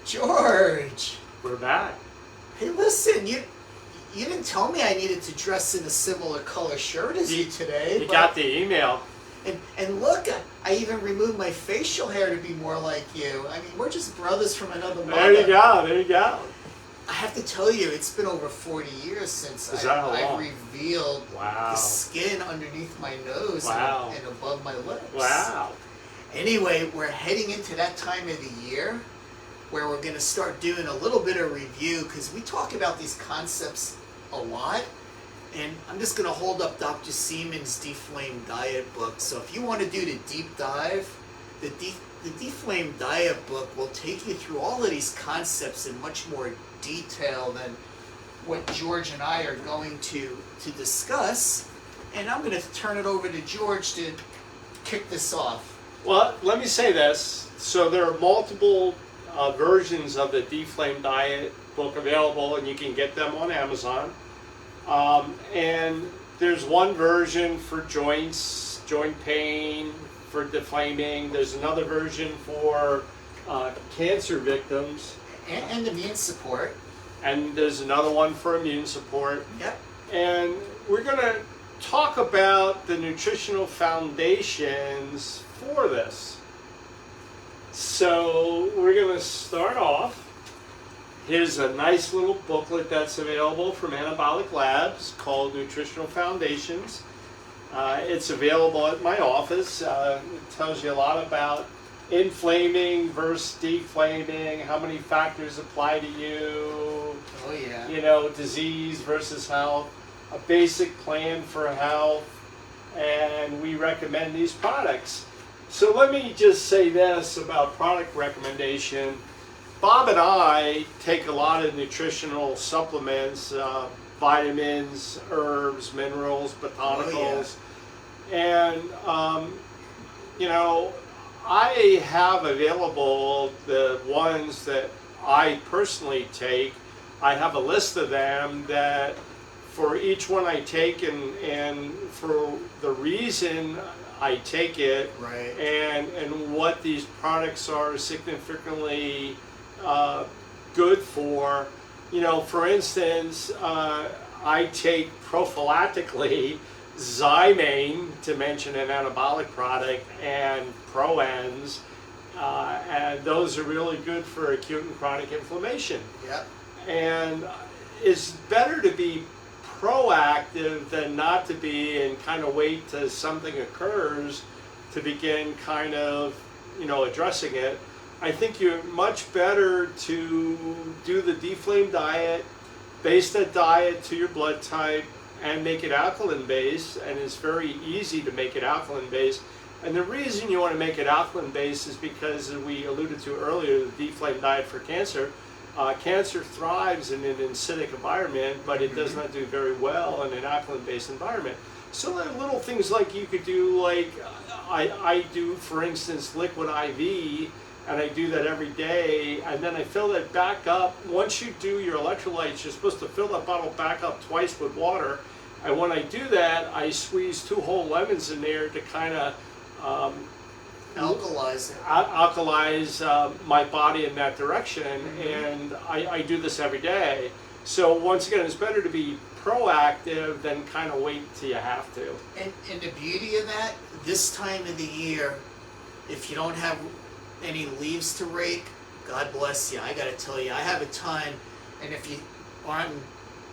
George! We're back. Hey, listen, you didn't tell me I needed to dress in a similar color shirt as you today. You got the email. And look, I even removed my facial hair to be more like you. I mean, we're just brothers from another mother. There you go, there you go. I have to tell you, it's been over 40 years since I've revealed the skin underneath my nose and above my lips. Wow. Anyway, we're heading into that time of the year where we're going to start doing a little bit of review because we talk about these concepts a lot. And I'm just going to hold up Dr. Seaman's Deflame Diet book. So if you want to do the deep dive, the Deflame Diet book will take you through all of these concepts in much more detail than what George and I are going to discuss. And I'm going to turn it over to George to kick this off. Well, let me say this. So there are multiple versions of the Deflame Diet book available, and you can get them on Amazon. And there's one version for joints, joint pain, for deflaming. There's another version for cancer victims. And immune support. And there's another one for immune support. Yep. And we're going to talk about the nutritional foundations for this. So we're going to start off. Here's a nice little booklet that's available from Anabolic Labs called Nutritional Foundations. It's available at my office. It tells you a lot about inflaming versus deflaming, how many factors apply to you. Oh yeah. You know, disease versus health, a basic plan for health, and we recommend these products. So let me just say this about product recommendation. Bob and I take a lot of nutritional supplements, vitamins, herbs, minerals, botanicals, and you know, I have available the ones that I personally take. I have a list of them that for each one I take and for the reason I take it, right, and what these products are significantly good for. You know, for instance, I take prophylactically Zymane, to mention an anabolic product, and Proens, and those are really good for acute and chronic inflammation. Yep. And it's better to be proactive than not to be and kind of wait till something occurs to begin kind of, you know, addressing it. I think you're much better to do the Deflame Diet, base that diet to your blood type, and make it alkaline based, and it's very easy to make it alkaline based. And the reason you want to make it alkaline based is because, as we alluded to earlier, the Deflame Diet for cancer, cancer thrives in an acidic environment, but it does not do very well in an alkaline based environment. So there are little things like you could do, like I do, for instance, liquid IV, and I do that every day, and then I fill that back up. Once you do your electrolytes, you're supposed to fill that bottle back up twice with water. And when I do that, I squeeze 2 whole lemons in there to kind of alkalize it. Alkalize my body in that direction, and I do this every day. So once again, it's better to be proactive than kind of wait till you have to. And the beauty of that, this time of the year, if you don't have any leaves to rake, God bless you. I got to tell you, I have a ton. And if you on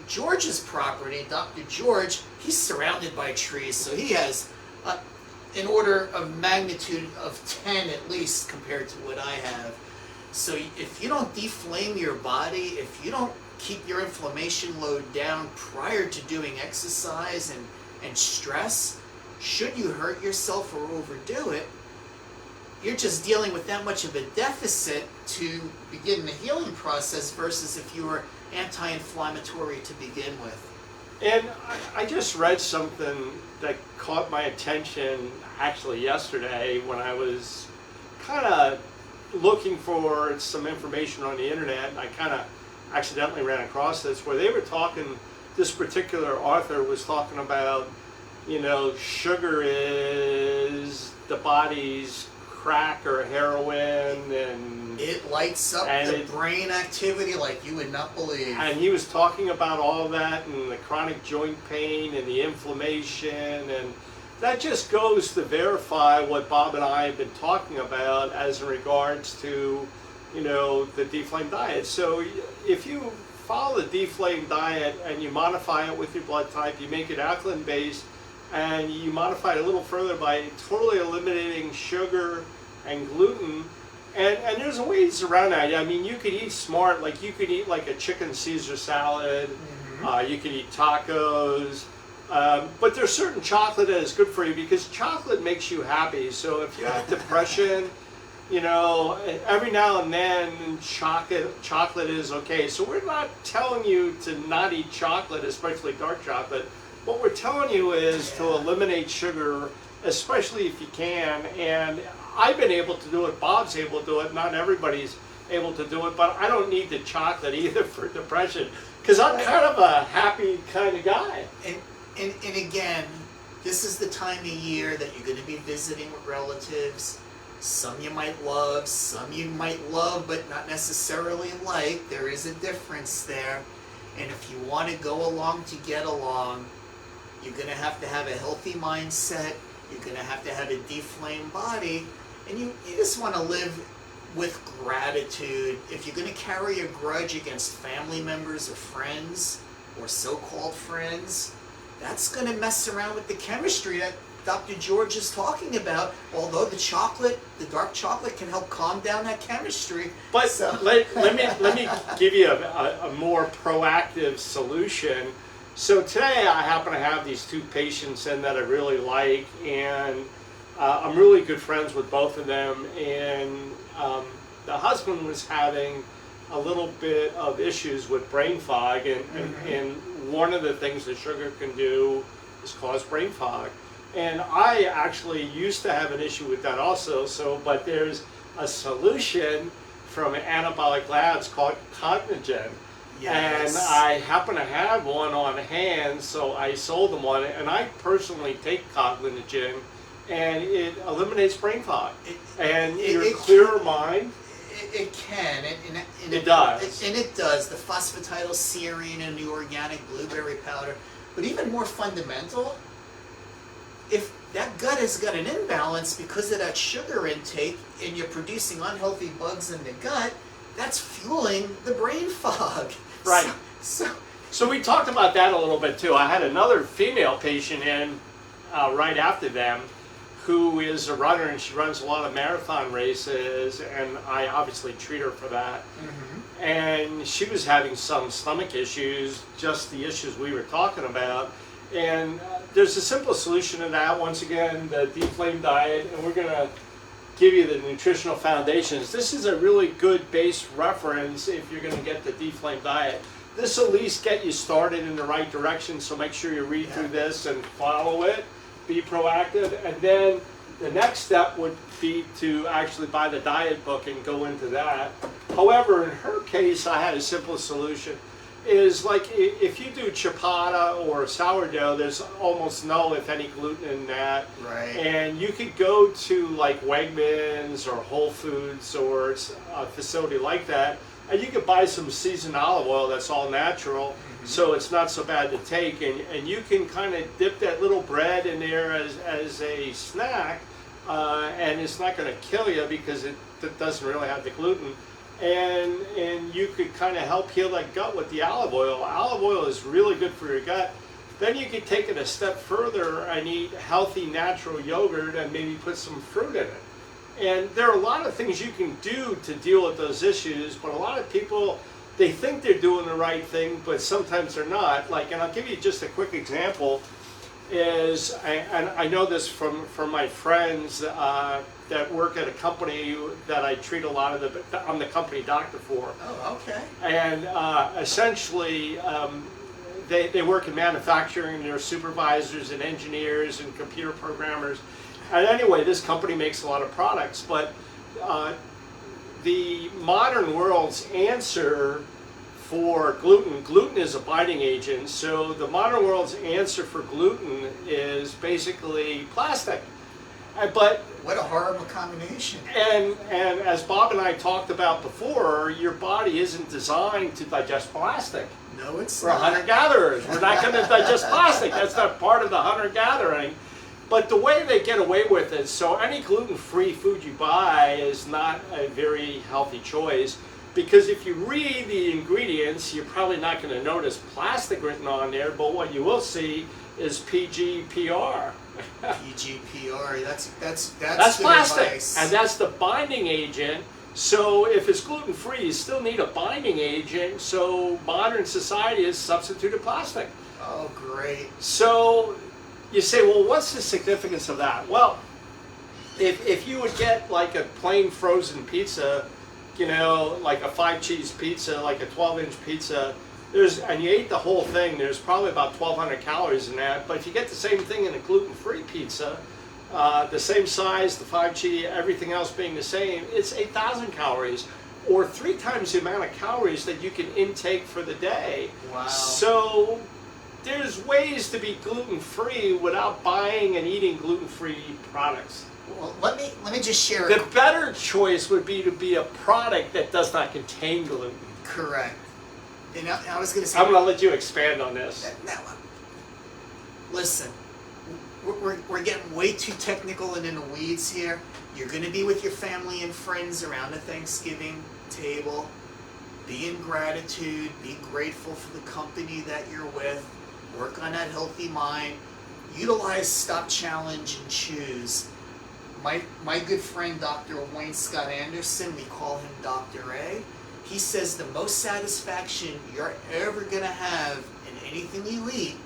George's property, Dr. George, he's surrounded by trees, so he has an order of magnitude of 10 at least compared to what I have. So if you don't deflame your body, if you don't keep your inflammation load down prior to doing exercise and stress, should you hurt yourself or overdo it, you're just dealing with that much of a deficit to begin the healing process versus if you were anti-inflammatory to begin with. And I just read something that caught my attention actually yesterday when I was kind of looking for some information on the internet, and I kind of accidentally ran across this, where they were talking, this particular author was talking about, you know, sugar is the body's crack or heroin, and it lights up the brain activity like you would not believe. And he was talking about all that and the chronic joint pain and the inflammation, and that just goes to verify what Bob and I have been talking about as in regards to, you know, the Deflame Diet. So if you follow the Deflame Diet and you modify it with your blood type, you make it alkaline based, and you modify it a little further by totally eliminating sugar and gluten. And there's ways around that. I mean, you could eat smart, like you could eat like a chicken Caesar salad, you could eat tacos, but there's certain chocolate that is good for you because chocolate makes you happy. So if you have depression, you know, every now and then chocolate is okay. So we're not telling you to not eat chocolate, especially dark chocolate. What we're telling you is to eliminate sugar, especially if you can. And I've been able to do it. Bob's able to do it. Not everybody's able to do it, but I don't need the chocolate either for depression because I'm kind of a happy kind of guy. And again, this is the time of year that you're going to be visiting with relatives. Some you might love, some you might love, but not necessarily like. There is a difference there. And if you want to go along to get along, you're going to have a healthy mindset. You're going to have a deflamed body. And you just want to live with gratitude. If you're going to carry a grudge against family members or friends, or so-called friends, that's going to mess around with the chemistry that Dr. George is talking about. Although the dark chocolate can help calm down that chemistry. But so. let me give you a more proactive solution. So today I happen to have these two patients in that I really like, and I'm really good friends with both of them. And the husband was having a little bit of issues with brain fog, and one of the things that sugar can do is cause brain fog. And I actually used to have an issue with that also. But there's a solution from Anabolic Labs called Cognigen. Yes. And I happen to have one on hand, so I sold them one. And I personally take Cognigen, and it eliminates brain fog. Your clearer mind. It can. It does. And it does. The phosphatidylserine in the organic blueberry powder. But even more fundamental, if that gut has got an imbalance because of that sugar intake and you're producing unhealthy bugs in the gut, that's fueling the brain fog. Right. So we talked about that a little bit too. I had another female patient in right after them who is a runner, and she runs a lot of marathon races, and I obviously treat her for that. And she was having some stomach issues, just the issues we were talking about. And there's a simple solution to that. Once again, the Deflame Diet, and we're going to give you the Nutritional Foundations. This is a really good base reference if you're going to get the Deflame Diet. This will at least get you started in the right direction, so make sure you read through this and follow it. Be proactive. And then the next step would be to actually buy the diet book and go into that. However, in her case, I had a simple solution. Is like if you do ciabatta or sourdough, there's almost no, if any, gluten in that. Right. And you could go to like Wegmans or Whole Foods or a facility like that, and you could buy some seasoned olive oil that's all natural, so it's not so bad to take. And you can kind of dip that little bread in there as a snack, and it's not going to kill you because it doesn't really have the gluten. And you could kind of help heal that gut with the olive oil. Olive oil is really good for your gut. Then you could take it a step further and eat healthy natural yogurt and maybe put some fruit in it. And there are a lot of things you can do to deal with those issues, but a lot of people, they think they're doing the right thing, but sometimes they're not. And I'll give you just a quick example. And I know this from my friends that work at a company that I treat a lot of I'm the company doctor for. Oh, okay. And essentially, they work in manufacturing. They're supervisors and engineers and computer programmers. And anyway, this company makes a lot of products, but the modern world's answer for gluten is a binding agent. So the modern world's answer for gluten is basically plastic. But What a horrible combination. and as Bob and I talked about before, your body isn't designed to digest plastic. No, it's We're not. hunter-gatherers. We're not going to digest plastic. That's not part of the hunter-gathering. But the way they get away with it, so any gluten-free food you buy is not a very healthy choice, because if you read the ingredients, you're probably not going to notice plastic written on there, but what you will see is PGPR. PGPR. That's That's good plastic, advice. and that's the binding agent. So if it's gluten-free, you still need a binding agent. So modern society has substituted plastic. Oh, great. So you say, well, what's the significance of that? Well, if you would get like a plain frozen pizza, you know, like a 5-cheese pizza, like a 12-inch pizza, and you ate the whole thing, there's probably about 1,200 calories in that. But if you get the same thing in a gluten-free pizza, the same size, the 5-cheese, everything else being the same, it's 8,000 calories, or 3 times the amount of calories that you can intake for the day. Wow. So there's ways to be gluten-free without buying and eating gluten-free products. Well, let me just share. The better choice would be to be a product that does not contain gluten. Correct. And I was going to say. I'm going to let you expand on this. Now, listen, we're getting way too technical and in the weeds here. You're going to be with your family and friends around the Thanksgiving table. Be in gratitude. Be grateful for the company that you're with. Work on that healthy mind. Utilize Stop, Challenge, and Choose. My good friend, Dr. Wayne Scott Anderson, we call him Dr. A. He says the most satisfaction you're ever going to have in anything you eat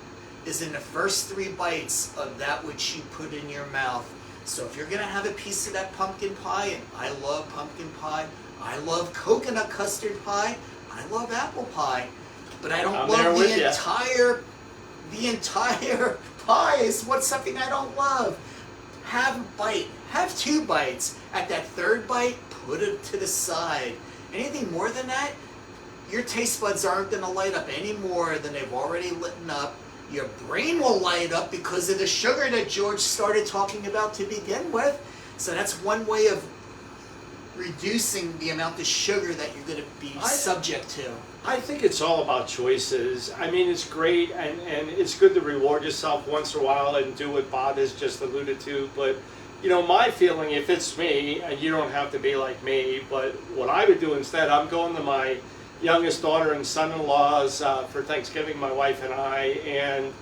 is in the first 3 bites of that which you put in your mouth. So if you're going to have a piece of that pumpkin pie, and I love pumpkin pie, I love coconut custard pie, I love apple pie, but I don't love the entire pie is what's something I don't love. Have a bite, have 2 bites. At that 3rd bite, put it to the side. Anything more than that, your taste buds aren't going to light up any more than they've already lit up. Your brain will light up because of the sugar that George started talking about to begin with. So that's one way of reducing the amount of sugar that you're going to be subject to. I think it's all about choices. I mean, it's great, and it's good to reward yourself once in a while and do what Bob has just alluded to. But, you know, my feeling, if it's me, and you don't have to be like me, but what I would do instead, I'm going to my youngest daughter and son-in-law's for Thanksgiving, my wife and I, and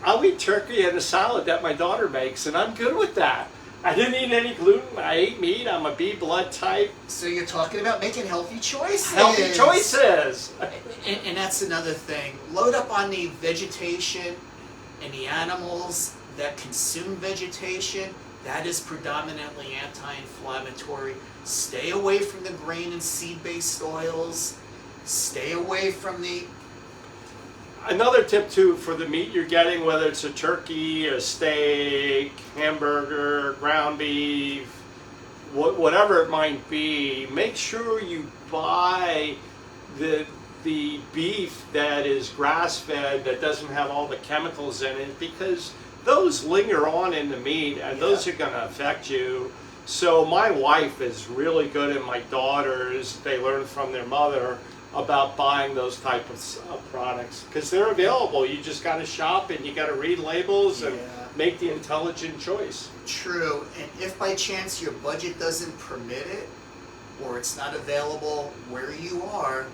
I'll eat turkey and a salad that my daughter makes, and I'm good with that. I didn't eat any gluten. I ate meat. I'm a B blood type. So you're talking about making healthy choices. Healthy choices. And that's another thing. Load up on the vegetation and the animals that consume vegetation. That is predominantly anti-inflammatory. Stay away from the grain and seed-based oils. Stay away from the... Another tip too for the meat you're getting, whether it's a turkey, a steak, hamburger, ground beef, whatever it might be, make sure you buy the beef that is grass-fed, that doesn't have all the chemicals in it, because those linger on in the meat and those are going to affect you. So my wife is really good, and my daughters, they learn from their mother about buying those type of products, because they're available. You just got to shop, and you got to read labels and make the intelligent choice. True. And if by chance your budget doesn't permit it, or it's not available where you are,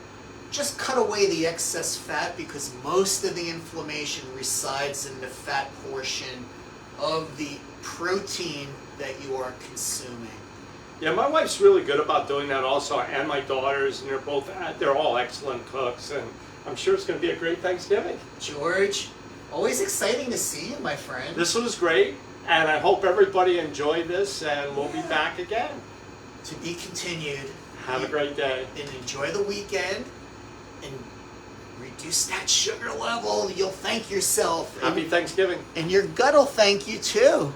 just cut away the excess fat, because most of the inflammation resides in the fat portion of the protein that you are consuming. Yeah, my wife's really good about doing that also, and my daughters, and they're all excellent cooks, and I'm sure it's going to be a great Thanksgiving. George, always exciting to see you, my friend. This was great, and I hope everybody enjoyed this, and we'll be back again. To be continued. Have a great day. And enjoy the weekend, and reduce that sugar level. You'll thank yourself. Happy Thanksgiving. And your gut will thank you too.